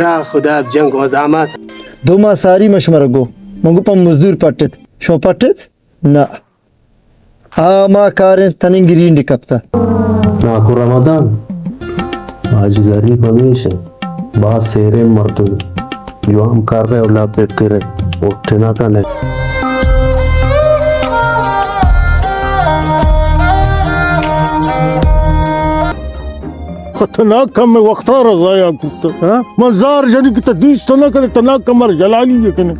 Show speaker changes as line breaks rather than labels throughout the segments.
را خدا جنگ و زاماس
دو ماه ساری مشمره گو منگو پا مزدور پٹت شما پٹت؟ نه ما کارن تنین گرین دی کپتا
ناکو رمضان آجزاری بمیشه با سیره مردوی جو هم کار رہے اولا پیٹ کرے اٹھنا کا نہیں
خطرناک کم میں وقتا رضایا کتا مزار جنی کی تدیش تو نہ کرے تناک کمر جلالی ہے کنے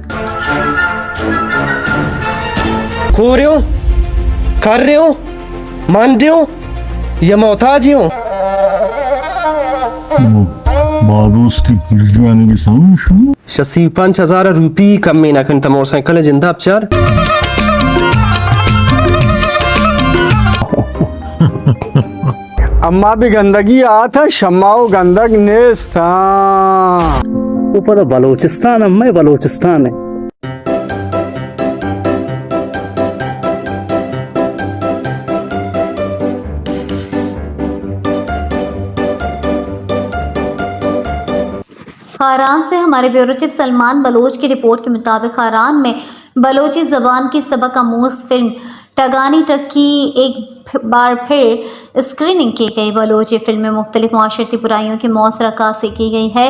کھو رہے ہو کر رہے ہو مانتے ہو یا محتاج ہو
بادوستی پولیس جوانے کی سامنے شما
شسی 5,000 روپی کم میں نہ کنتا موٹر سائیکل جندہ بچار
اما بھی گندگی آتا شماؤ گندگ نیستا
اوپر بلوچستان میں بلوچستان ہے
خاران سے ہمارے بیورو چیف سلمان بلوچ کی رپورٹ کے مطابق خاران میں بلوچی زبان کی سبق آموز فلم ٹگانی ٹگ کی ایک بار پھر اسکریننگ کی گئی۔ بلوچی فلم میں مختلف معاشرتی برائیوں کی مؤثر عکاسی کی گئی ہے۔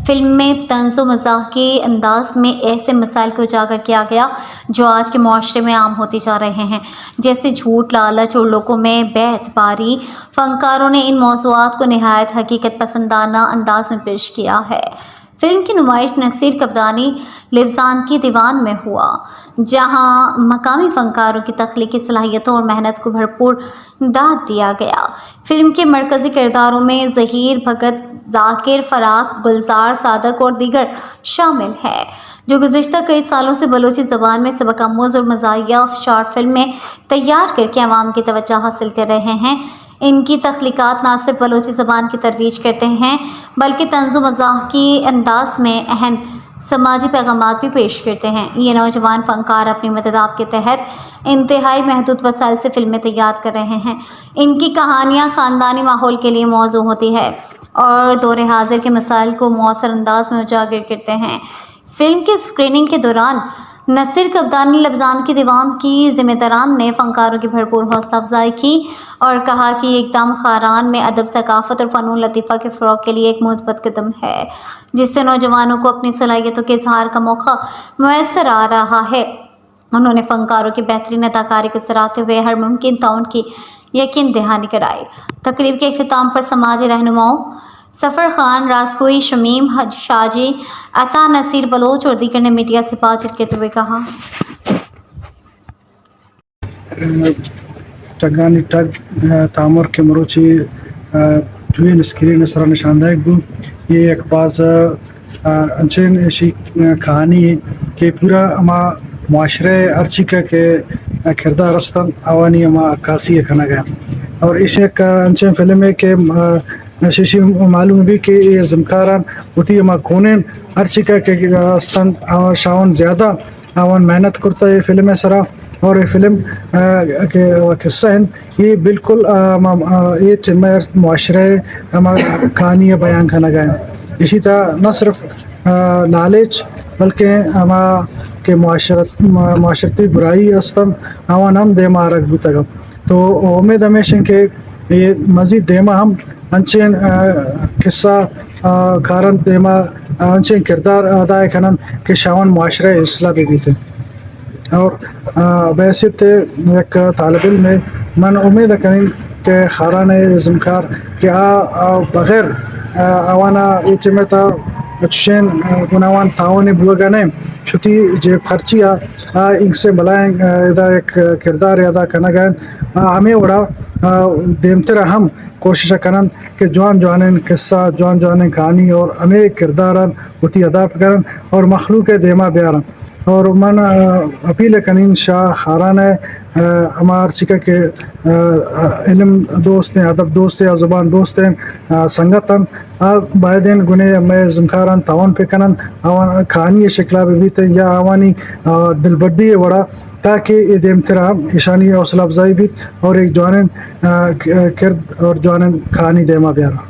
فلم میں طنز و مزاح کے انداز میں ایسے مسائل کو اجاگر کیا گیا جو آج کے معاشرے میں عام ہوتی جا رہے ہیں، جیسے جھوٹ، لالچ اور لوگوں میں بے اعتباری۔ فنکاروں نے ان موضوعات کو نہایت حقیقت پسندانہ انداز میں پیش کیا ہے۔ فلم کی نمائش نصیر کبدانی لبزان کی دیوان میں ہوا، جہاں مقامی فنکاروں کی تخلیقی صلاحیتوں اور محنت کو بھرپور داد دیا گیا۔ فلم کے مرکزی کرداروں میں ظہیر بھگت، ذاکر، فراق، گلزار، صادق اور دیگر شامل ہیں، جو گزشتہ کئی سالوں سے بلوچی زبان میں سبق آموز اور مزاحیہ شارٹ فلمیں تیار کر کے عوام کی توجہ حاصل کر رہے ہیں۔ ان کی تخلیقات نہ صرف بلوچی زبان کی ترویج کرتے ہیں بلکہ طنز و مزاح کی انداز میں اہم سماجی پیغامات بھی پیش کرتے ہیں۔ یہ نوجوان فنکار اپنی مدد کے تحت انتہائی محدود وسائل سے فلمیں تیار کر رہے ہیں۔ ان کی کہانیاں خاندانی ماحول کے لیے موضوع ہوتی ہے اور دور حاضر کے مسائل کو مؤثر انداز میں اجاگر کرتے ہیں۔ فلم کی اسکریننگ کے دوران نصیر کبدانی لبزان کی دیوان کی ذمہ داران نے فنکاروں کی بھرپور حوصلہ افزائی کی اور کہا کہ یہ اقدام خاران میں ادب، ثقافت اور فنون لطیفہ کے فروغ کے لیے ایک مثبت قدم ہے، جس سے نوجوانوں کو اپنی صلاحیتوں کے اظہار کا موقع میسر آ رہا ہے۔ انہوں نے فنکاروں کی بہترین اداکاری کو سراہتے ہوئے ہر ممکن تعاون کی یقین دہانی کرائی۔ تقریب کے اختتام پر سماجی رہنماؤں سفر خان راسکوئی، شمیم حج شاجی، عطا نصیر بلوچ اور دیگر نے میڈیا سے بات چیت کرتے ہوئے کہا
ٹگانی ٹگ تعمر کے مروچی دوین اسکرین سرا نشاندہ بو یہ ایک باز انچین ایسی کہانی ہے کہ پورا اما معاشرے ارچیکہ کے کردار رستن اوانی اما عکاسی کھانا گیا، اور اس ایک انچین فلم ہے کہ شیشی معلوم بھی کہ یہ زمکاران ہوتی اما کونین ارچیکہ کے استن شاون زیادہ آوان محنت کرتا ہے فلم سرا، اور یہ فلم کے قصہ ہیں یہ بالکل یہ معاشرے کہانی بیان کرنا گئے ہیں۔ اسی طرح نہ صرف لالچ بلکہ ہما کے معاشرتی برائی استم آوان ہم دیما رکھ بھی تگم، تو امید ہمیشہ کہ یہ مزید دیما ہم انچین قصہ کارن دیما انچین کردار ادا کنن کہ شاون معاشرے اصلاح بھی تھے۔ اور بحیثیت ایک طالب علم میں من امید کریں کہ خاران زمکار کہ بغیر آوانا اعتمتا اچھین گناوان تعاونی بوگانے شتی جیب خرچیا انک سے بلائیں ادا ایک کردار ادا کرنا گئے ہمیں وڑا دیمتر ہم کوشش کرن کہ جوان جوانین قصہ، جوان جوانین کہانی اور ہمیں کرداران ہوتی ادا کرن اور مخلوق دیما بیارن، اور من اپیل کنین شاہ خاران ہے ہمار چکا کے علم دوست ہیں، ادب دوست ہیں، زبان دوست ہیں، سنگتن بائدین گنے میں زمکاران تعاون پہ کنن آوان کہانی شکلہ بھی تے یا آوانی دل بڈی وڑا تاکہ یہ دیمترا ایشانی حوصلہ افزائی بھی اور ایک جوانن کرد اور جوانن کہانی دیما بیارا۔